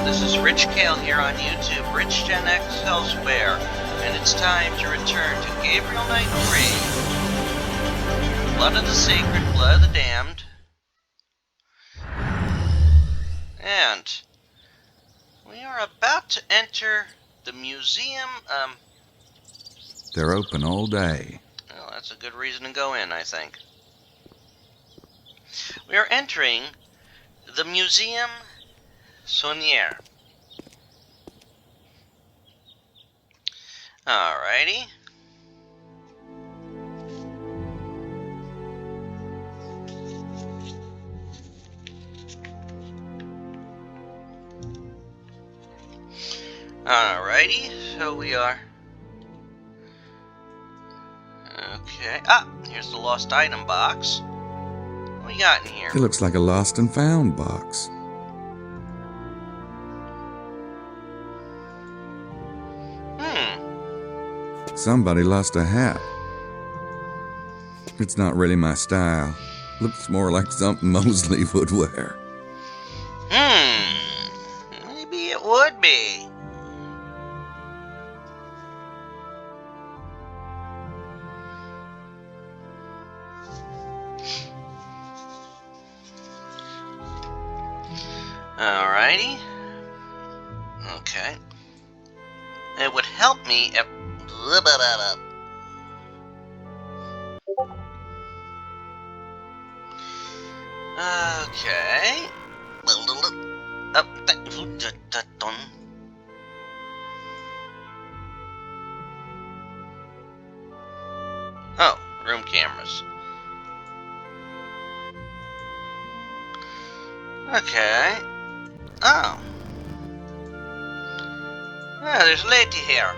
This is Rich Kale here on YouTube, Rich Gen X elsewhere, and it's time to return to Gabriel Knight Blood of the Sacred, Blood of the Damned. And we are about to enter the museum. They're open all day. Well, that's a good reason to go in, I think. We are entering the Museum Saunière. Alrighty. Alrighty, so we are... Okay, here's the lost item box. What we got in here? It looks like a lost and found box. Somebody lost a hat. It's not really my style. Looks more like something Mosley would wear. Maybe it would be. Alrighty. Okay. It would help me if... Okay. Oh, room cameras. Okay. Oh. Ah, there's a lady here.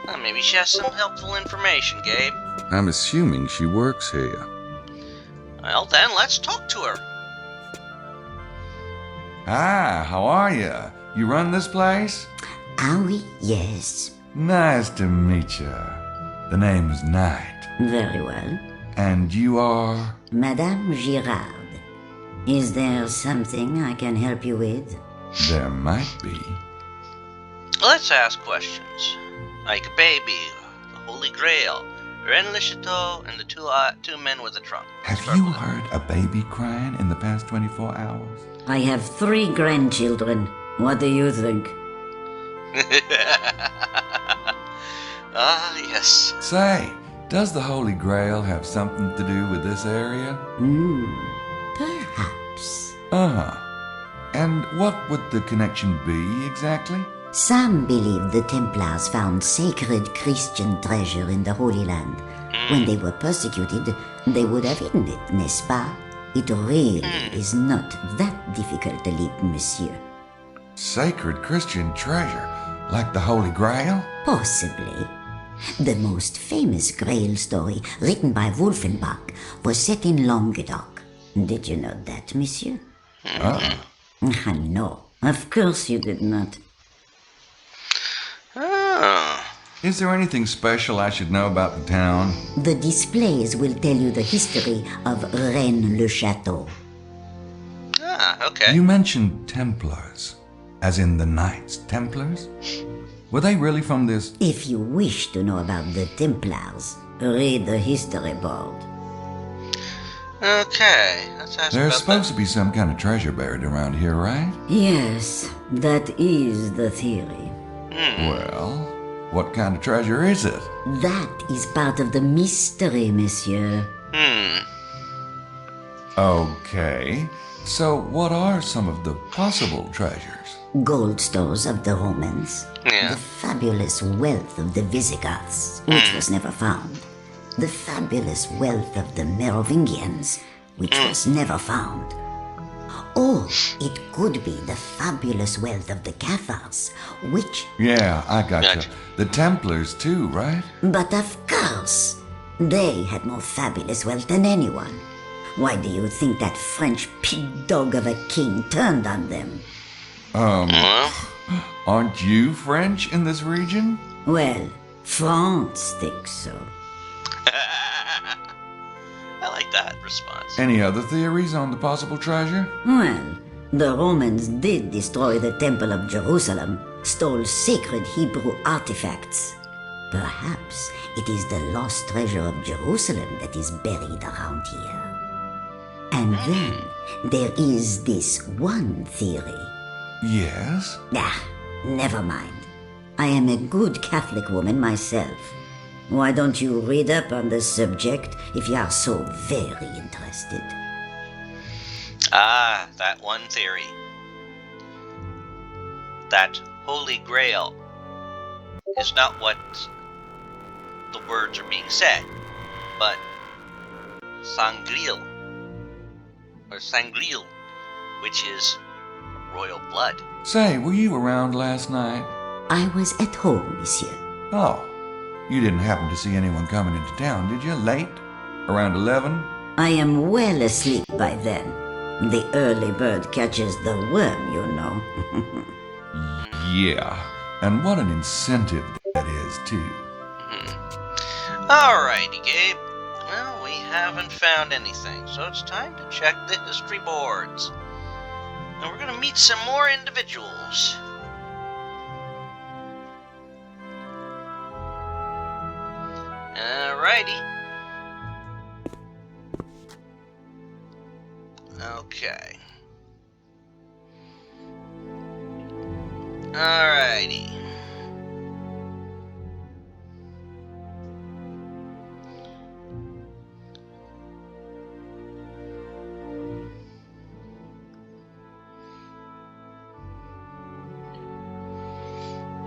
Well, maybe she has some helpful information, Gabe. I'm assuming she works here. Well, then, let's talk to her. Hi, how are you? You run this place? Ah oui, yes. Nice to meet you. The name's Knight. Very well. And you are? Madame Girard. Is there something I can help you with? There might be. Let's ask questions. Like a baby, the Holy Grail, Rennes le Chataeu, and the two men with a trunk. Have you heard a baby crying in the past 24 hours? I have 3 grandchildren. What do you think? Yes. Say, does the Holy Grail have something to do with this area? Perhaps. Uh-huh. And what would the connection be, exactly? Some believe the Templars found sacred Christian treasure in the Holy Land. When they were persecuted, they would have hidden it, n'est-ce pas? It really is not that difficult to leap, monsieur. Sacred Christian treasure? Like the Holy Grail? Possibly. The most famous Grail story, written by Wolfenbach, was set in Languedoc. Did you know that, monsieur? No, of course you did not. Is there anything special I should know about the town? The displays will tell you the history of Rennes le Château. Okay. You mentioned Templars, as in the Knights Templars? Were they really from this? If you wish to know about the Templars, read the history board. Okay, let's ask There's about supposed to be some kind of treasure buried around here, right? Yes, that is the theory. Well, what kind of treasure is it? That is part of the mystery, monsieur. Okay, so what are some of the possible treasures? Gold stores of the Romans. Yeah. The fabulous wealth of the Visigoths, which was never found. The fabulous wealth of the Merovingians, which was never found. Or it could be the fabulous wealth of the Cathars, which... Yeah, I gotcha. Gotcha. The Templars too, right? But of course, they had more fabulous wealth than anyone. Why do you think that French pig dog of a king turned on them? Aren't you French in this region? Well, France thinks so. I like that response. Any other theories on the possible treasure? Well, the Romans did destroy the Temple of Jerusalem, stole sacred Hebrew artifacts. Perhaps it is the lost treasure of Jerusalem that is buried around here. And then there is this one theory. Yes? Never mind. I am a good Catholic woman myself. Why don't you read up on the subject if you are so very interested? Ah, that one theory. That Holy Grail is not what the words are being said, but Sangril, or Sangril, which is royal blood. Say, were you around last night? I was at home, monsieur. Oh, you didn't happen to see anyone coming into town, did you? Late? Around 11? I am well asleep by then. The early bird catches the worm, you know. Yeah. And what an incentive that is, too. Alrighty, Gabe. Well, we haven't found anything, so it's time to check the history boards. And we're gonna meet some more individuals. Alrighty. Okay. Alrighty.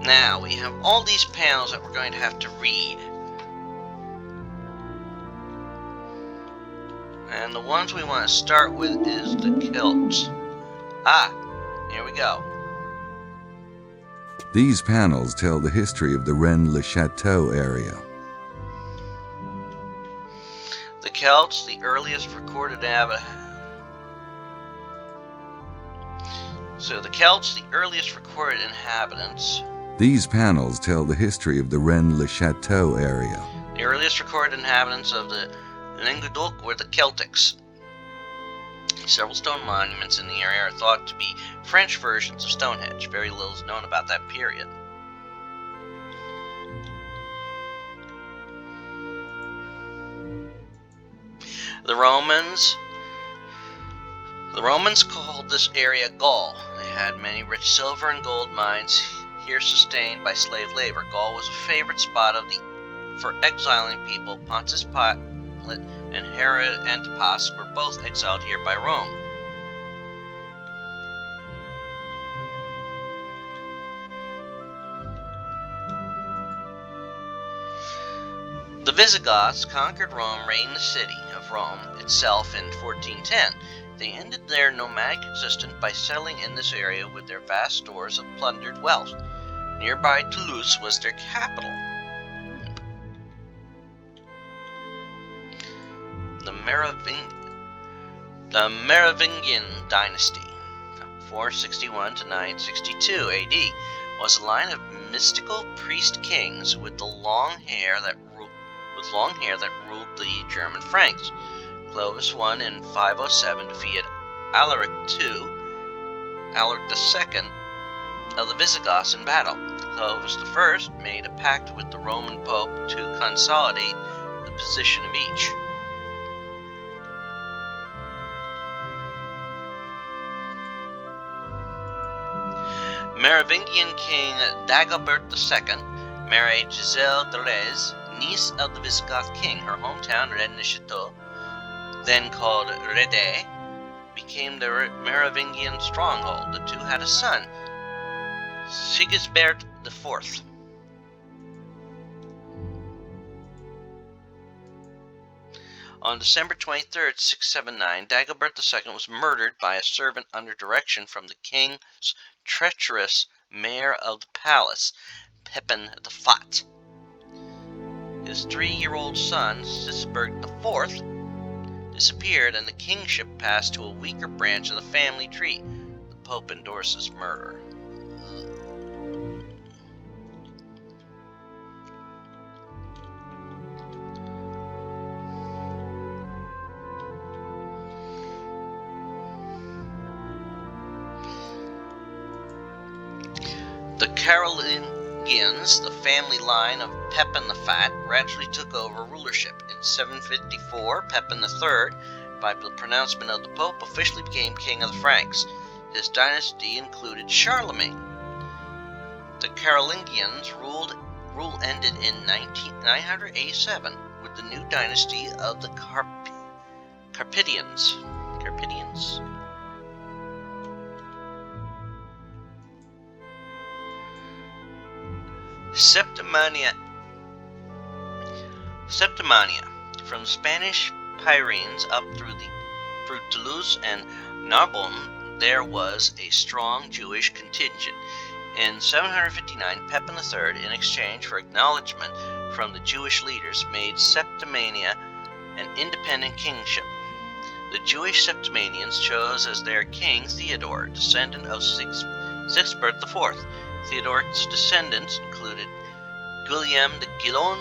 Now, we have all these panels that we're going to have to read. And the ones we want to start with is the Celts. Here we go. These panels tell the history of the Rennes-le-Château area. The Celts, the earliest recorded inhabitants. These panels tell the history of the Rennes-le-Château area. The earliest recorded inhabitants of the Languedoc were the Celtics. Several stone monuments in the area are thought to be French versions of Stonehenge. Very little is known about that period. The Romans called this area Gaul. They had many rich silver and gold mines here sustained by slave labor. Gaul was a favorite spot for exiling people. Pontius Pilate and Herod Antipas were both exiled here by Rome. The Visigoths conquered Rome, reigned the city of Rome itself in 1410. They ended their nomadic existence by settling in this area with their vast stores of plundered wealth. Nearby Toulouse was their capital. The Merovingian dynasty, from 461 to 962 AD, was a line of mystical priest kings with long hair that ruled the German Franks. Clovis I in 507 defeated Alaric II of the Visigoths in battle. Clovis I made a pact with the Roman Pope to consolidate the position of each. Merovingian king Dagobert II married Giselle de Rez, niece of the Visigoth king. Her hometown, Rennes-le-Château, then called Rennes, became the Merovingian stronghold. The two had a son, Sigisbert IV. On December 23, 679, Dagobert II was murdered by a servant under direction from the king's treacherous mayor of the palace, Pepin the Fat. His 3-year-old son, Sigisbert IV, disappeared, and the kingship passed to a weaker branch of the family tree. The Pope endorses murder. The Carolingians, the family line of Pepin the Fat, gradually took over rulership. In 754, Pepin III, by the pronouncement of the Pope, officially became king of the Franks. His dynasty included Charlemagne. The Carolingians' rule ended in 987 with the new dynasty of the Carpathians. Septimania, from Spanish Pyrenees up through Toulouse and Narbonne, there was a strong Jewish contingent. In 759, Pepin III, in exchange for acknowledgement from the Jewish leaders, made Septimania an independent kingship. The Jewish Septimanians chose as their king Theodore, descendant of Sigisbert IV. Theodore's descendants included Guillaume de Guillon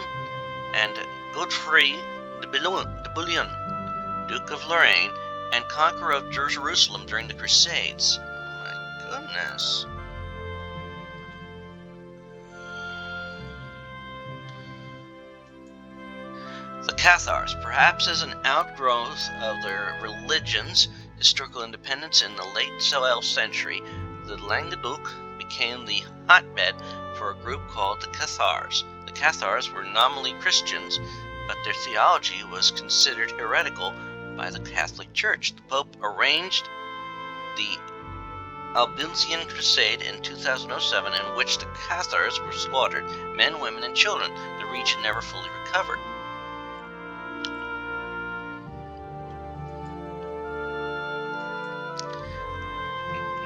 and Godfrey de Bouillon, Duke of Lorraine, and conqueror of Jerusalem during the Crusades. Oh my goodness. The Cathars, perhaps as an outgrowth of their religion's historical independence in the late 12th century, the Languedoc became the hotbed for a group called the Cathars. The Cathars were nominally Christians, but their theology was considered heretical by the Catholic Church. The Pope arranged the Albigensian Crusade in 2007, in which the Cathars were slaughtered, men, women, and children. The region never fully recovered.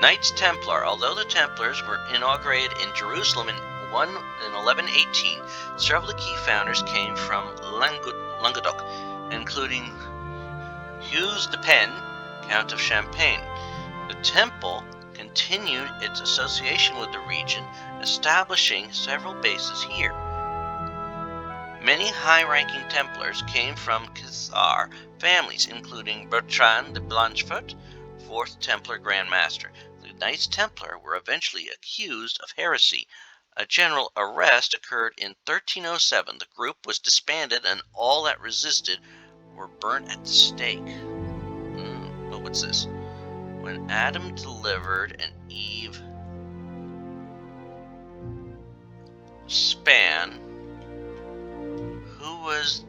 Knights Templar. Although the Templars were inaugurated in Jerusalem in 1118, several of the key founders came from Languedoc, including Hugues de Penne, Count of Champagne. The temple continued its association with the region, establishing several bases here. Many high-ranking Templars came from Cathar families, including Bertrand de Blanchefort, 4th Templar Grand Master. The Knights Templar were eventually accused of heresy. A general arrest occurred in 1307. The group was disbanded, and all that resisted were burnt at the stake. But what's this? When Adam delivered and Eve span, who was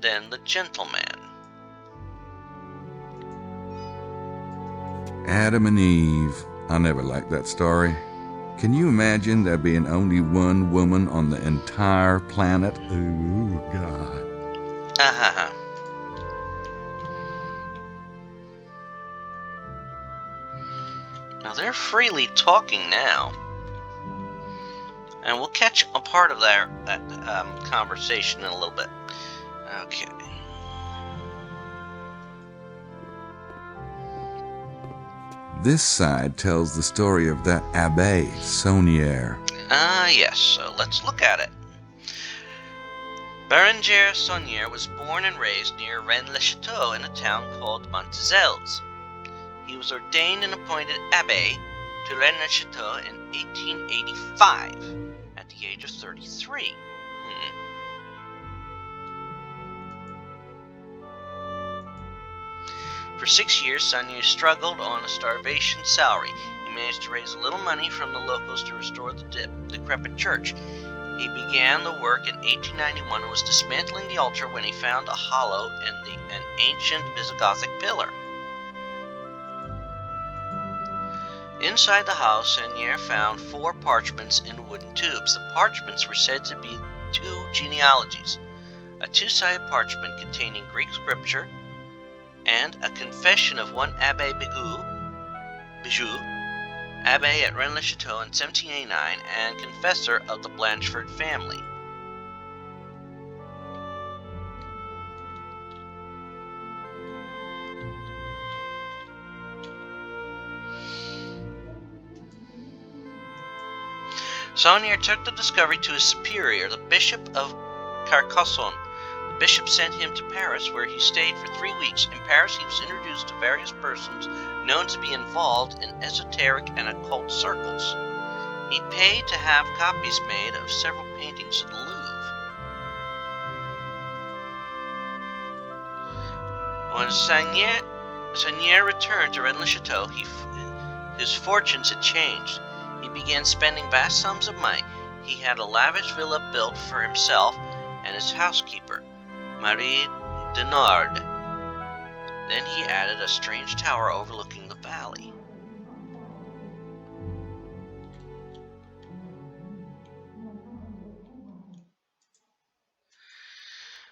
then the gentleman? Adam and Eve. I never liked that story. Can you imagine there being only one woman on the entire planet? Ooh, God. Now they're freely talking now. And we'll catch a part of that conversation in a little bit. Okay. This side tells the story of that Abbé Saunière. Yes, so let's look at it. Berenger Saunière was born and raised near Rennes-le-Château in a town called Montezels. He was ordained and appointed abbé to Rennes-le-Château in 1885 at the age of 33. For 6 years, Saunière struggled on a starvation salary. He managed to raise a little money from the locals to restore the decrepit church. He began the work in 1891 and was dismantling the altar when he found a hollow in an ancient Visigothic pillar. Inside the house, Saunière found 4 parchments in wooden tubes. The parchments were said to be 2 genealogies: a 2-sided parchment containing Greek scripture, and a confession of one Abbé Bijou, Abbé at Rennes-le-Château in 1789, and confessor of the Blanchefort family. Saunière took the discovery to his superior, the Bishop of Carcassonne. The bishop sent him to Paris, where he stayed for 3 weeks. In Paris, he was introduced to various persons known to be involved in esoteric and occult circles. He paid to have copies made of several paintings at the Louvre. When Seigneur returned to Rennes-le-Château, his fortunes had changed. He began spending vast sums of money. He had a lavish villa built for himself and his housekeeper, Marie Denard. Then he added a strange tower overlooking the valley.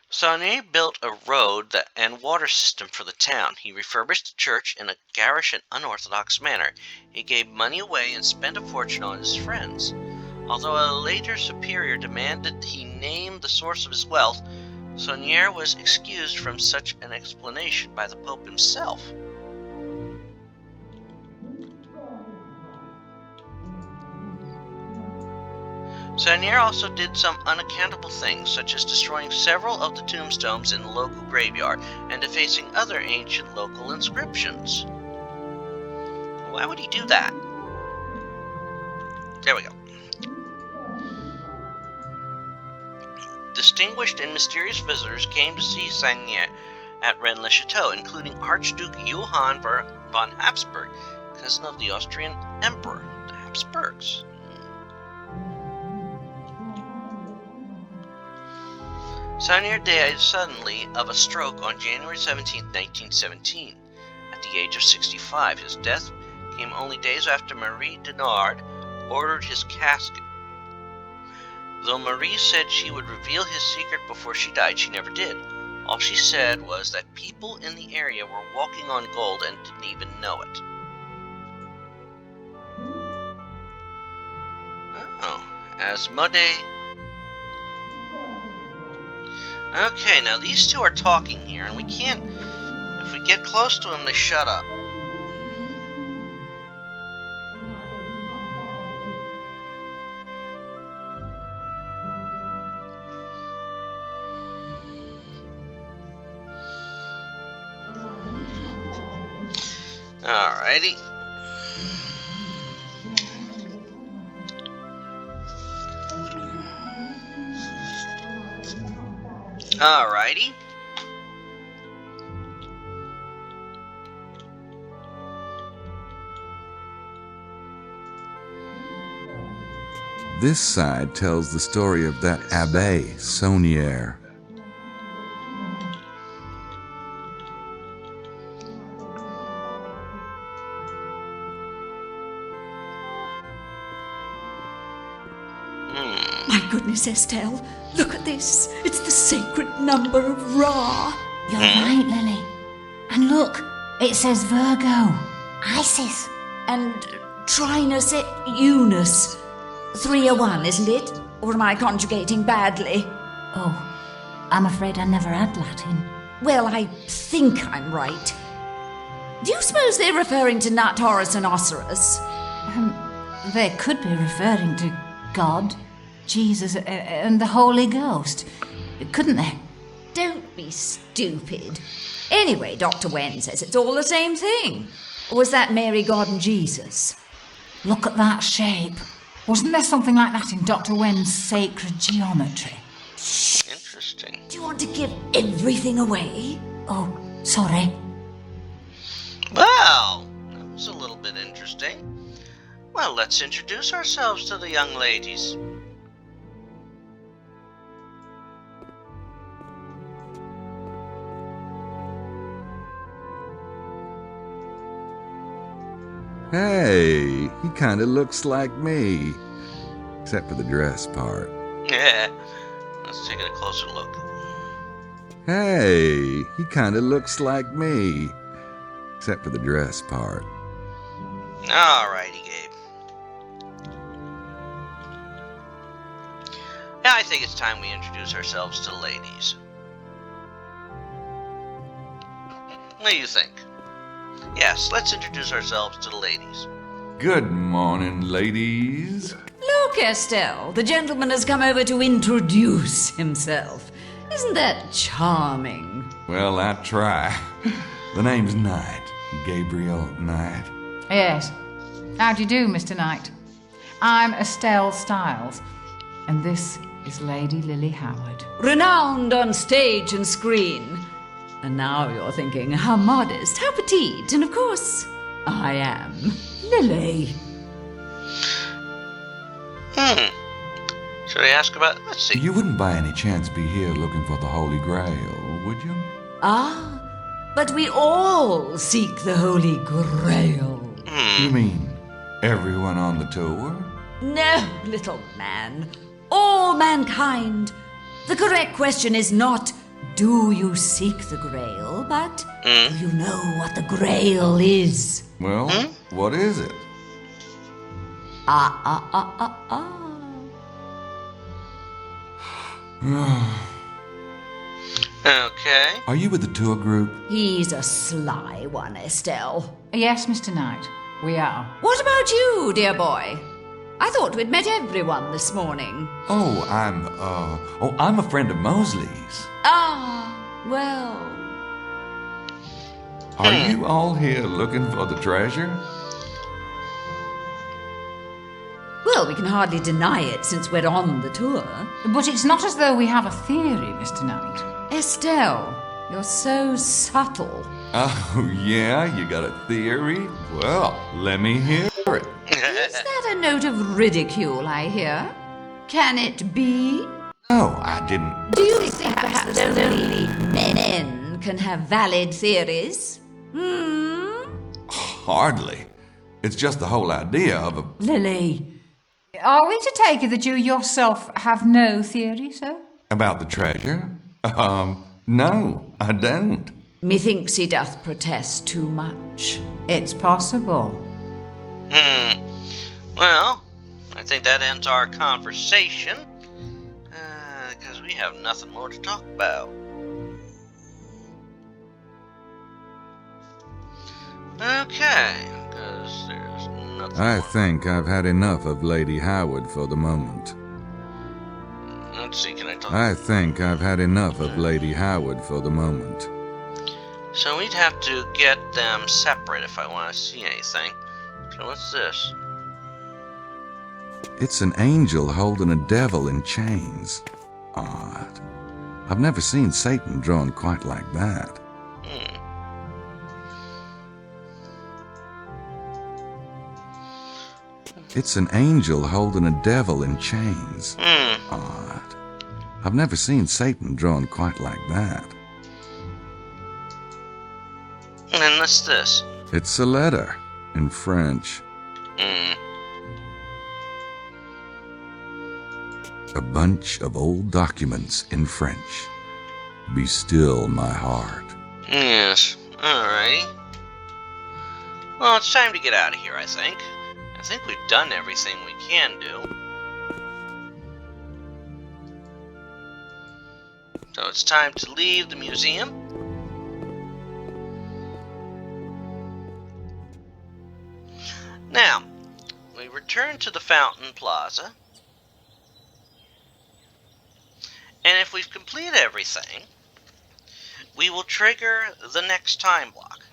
Seigneur built a road and water system for the town. He refurbished the church in a garish and unorthodox manner. He gave money away and spent a fortune on his friends. Although a later superior demanded he name the source of his wealth, Seigneur was excused from such an explanation by the Pope himself. Seigneur also did some unaccountable things, such as destroying several of the tombstones in the local graveyard and defacing other ancient local inscriptions. Why would he do that? There we go. Distinguished and mysterious visitors came to see Seigneur at Rennes-le-Château, including Archduke Johann von Habsburg, cousin of the Austrian Emperor, the Habsburgs. Seigneur died suddenly of a stroke on January 17, 1917, at the age of 65. His death came only days after Marie Denard ordered his casket. Though Marie said she would reveal his secret before she died, she never did. All she said was that people in the area were walking on gold and didn't even know it. Oh, Asmodee. Okay, now these two are talking here, and we can't... If we get close to them, they shut up. Alrighty. Alrighty. This side tells the story of that Abbé Seigneur. My goodness, Estelle, look at this. It's the sacred number of Ra. You're right, Lily. And look, it says Virgo. Isis. And Trinus et Unus. 301, isn't it? Or am I conjugating badly? Oh, I'm afraid I never had Latin. Well, I think I'm right. Do you suppose they're referring to Nut, Horus, and Osiris? They could be referring to God, Jesus, and the Holy Ghost, couldn't they? Don't be stupid. Anyway, Dr. Wen says it's all the same thing. Or was that Mary, God, and Jesus? Look at that shape. Wasn't there something like that in Dr. Wen's sacred geometry? Interesting. Do you want to give everything away? Oh, sorry. Well, that was a little bit interesting. Well, let's introduce ourselves to the young ladies. Hey, he kinda looks like me. Except for the dress part. Yeah, let's take a closer look. Hey, he kinda looks like me. Except for the dress part. Alrighty, Gabe. Yeah, I think it's time we introduce ourselves to the ladies. What do you think? Yes, let's introduce ourselves to the ladies. Good morning, ladies. Look, Estelle, the gentleman has come over to introduce himself. Isn't that charming? Well, I try. The name's Knight. Gabriel Knight. Yes. How do you do, Mr. Knight? I'm Estelle Stiles, and this is Lady Lily Howard. Renowned on stage and screen. And now you're thinking, how modest, how petite, and of course, I am Lily. Should I ask about... Let's see. You wouldn't by any chance be here looking for the Holy Grail, would you? Ah, but we all seek the Holy Grail. You mean everyone on the tour? No, little man. All mankind. The correct question is not, do you seek the Grail, but do you know what the Grail is? Well, what is it? Okay. Are you with the tour group? He's a sly one, Estelle. Yes, Mr. Knight, we are. What about you, dear boy? I thought we'd met everyone this morning. Oh, I'm a friend of Mosley's. Ah, well... Are you all here looking for the treasure? Well, we can hardly deny it since we're on the tour. But it's not as though we have a theory, Mr. Knight. Estelle, you're so subtle. Oh, yeah? You got a theory? Well, let me hear it. Is that a note of ridicule I hear? Can it be? No, I didn't. Do you think perhaps only men can have valid theories? Hardly. It's just the whole idea of a... Lily, are we to take it that you yourself have no theory, sir? About the treasure? No, I don't. Methinks he doth protest too much. It's possible. Well, I think that ends our conversation. Because we have nothing more to talk about. Okay, because there's nothing I more. think I've had enough of Lady Howard for the moment. Let's see, can I talk? I think I've had enough of Lady Howard for the moment. So we'd have to get them separate if I want to see anything. So what's this? It's an angel holding a devil in chains. Odd. I've never seen Satan drawn quite like that. It's an angel holding a devil in chains. Odd. I've never seen Satan drawn quite like that. And then what's this? It's a letter in French. A bunch of old documents in French. Be still, my heart. Yes, alright. Well, it's time to get out of here, I think. I think we've done everything we can do. So it's time to leave the museum. Now, we return to the Fountain Plaza. And if we've completed everything, we will trigger the next time block.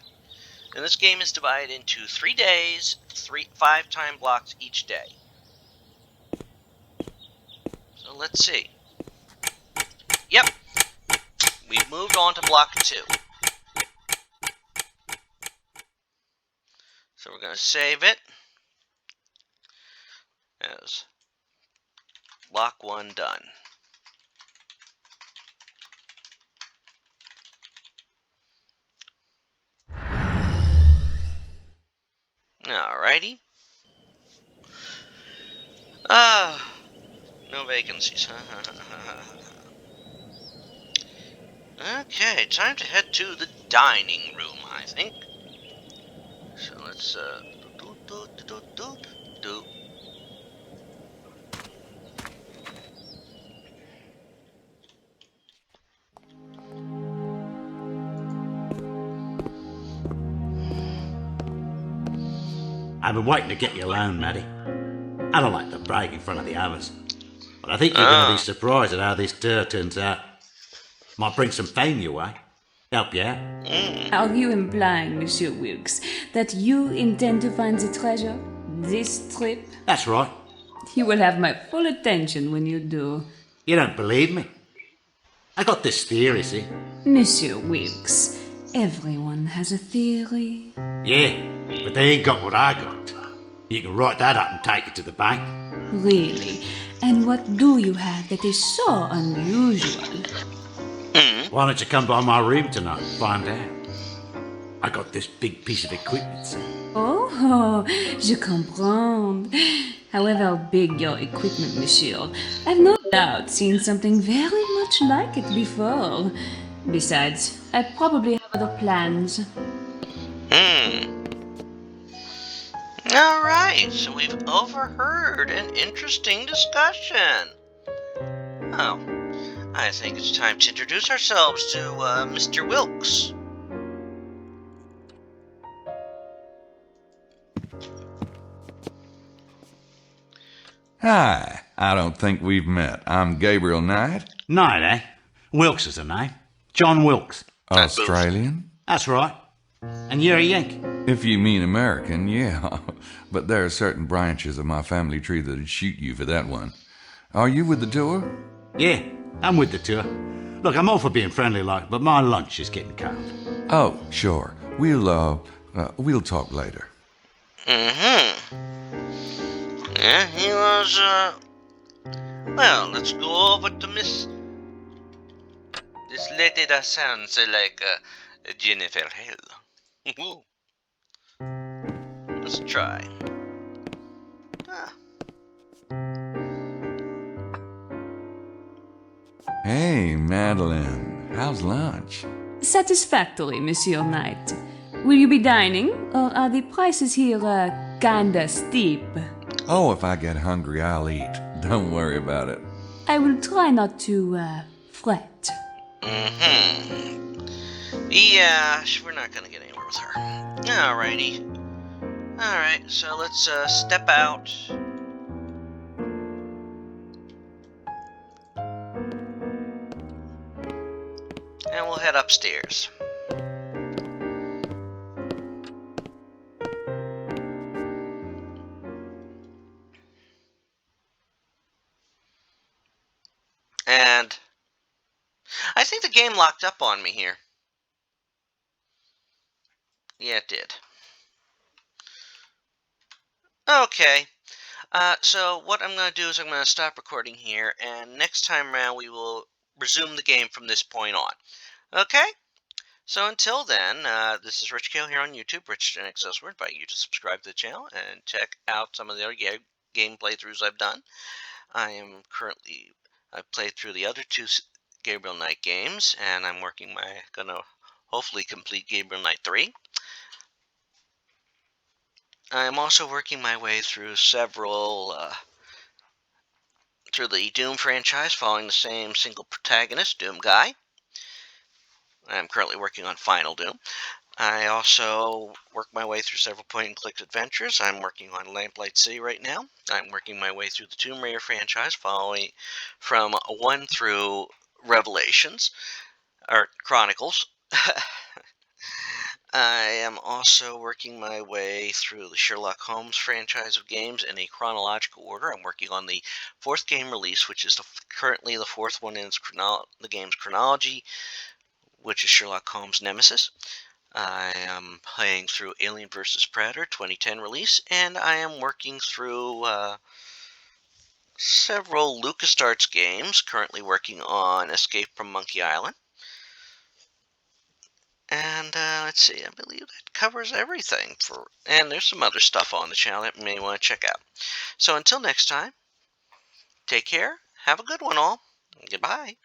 And this game is divided into 3 days, 5 time blocks each day. So let's see. Yep, we've moved on to block 2. So we're going to save it as block 1 done. Alrighty. No vacancies. Okay, time to head to the dining room, I think. So let's, do. I've been waiting to get you alone, Maddie. I don't like to brag in front of the others, but I think you're going to be surprised at how this tour turns out. Might bring some fame your way. Help you out. Are you implying, Monsieur Wilkes, that you intend to find the treasure this trip? That's right. You will have my full attention when you do. You don't believe me? I got this theory, see? Monsieur Wilkes, everyone has a theory. Yeah, but they ain't got what I got. You can write that up and take it to the bank. Really? And what do you have that is so unusual? Why don't you come by my room tonight and find out? I got this big piece of equipment, see? Oh, je comprends. However big your equipment, monsieur, I've no doubt seen something very much like it before. Besides, I probably have other plans. Alright, so we've overheard an interesting discussion. Oh, I think it's time to introduce ourselves to Mr. Wilkes. Hi, I don't think we've met. I'm Gabriel Knight. Knight, eh? Wilkes is the name. John Wilkes. Australian? That's right. And you're a Yank. If you mean American, yeah. But there are certain branches of my family tree that'd shoot you for that one. Are you with the tour? Yeah, I'm with the tour. Look, I'm all for being friendly like, but my lunch is getting cold. Oh, sure. We'll talk later. Yeah, he was, well, let's go over to This lady that sounds like, Jennifer Hill. Let's try. Hey, Madeline. How's lunch? Satisfactory, Monsieur Knight. Will you be dining, or are the prices here, kinda steep? Oh, if I get hungry, I'll eat. Don't worry about it. I will try not to, fret. Yeah, we're not gonna get anywhere with her. Alrighty. Alright, so let's, step out. And we'll head upstairs. And I think the game locked up on me here. Yeah, it did. Okay. So what I'm going to do is I'm going to stop recording here, and next time around we will resume the game from this point on. Okay? So until then, this is Rich Kale here on YouTube, Rich Gen XS. We're inviting you to subscribe to the channel and check out some of the other game playthroughs I've done. I've played through the other two Gabriel Knight games, and I'm gonna hopefully complete Gabriel Knight 3. I'm also working my way through several, through the Doom franchise, following the same single protagonist, Doom Guy. I'm currently working on Final Doom. I also work my way through several point-and-click adventures. I'm working on Lamplight City right now. I'm working my way through the Tomb Raider franchise, following from 1 through Revelations, or Chronicles. I am also working my way through the Sherlock Holmes franchise of games in a chronological order. I'm working on the 4th game release, which is currently the 4th one in the game's chronology, which is Sherlock Holmes Nemesis. I am playing through Alien vs. Predator 2010 release, and I am working through several LucasArts games, currently working on Escape from Monkey Island. And let's see, I believe that covers everything. And there's some other stuff on the channel that you may want to check out. So until next time, take care, have a good one all, goodbye.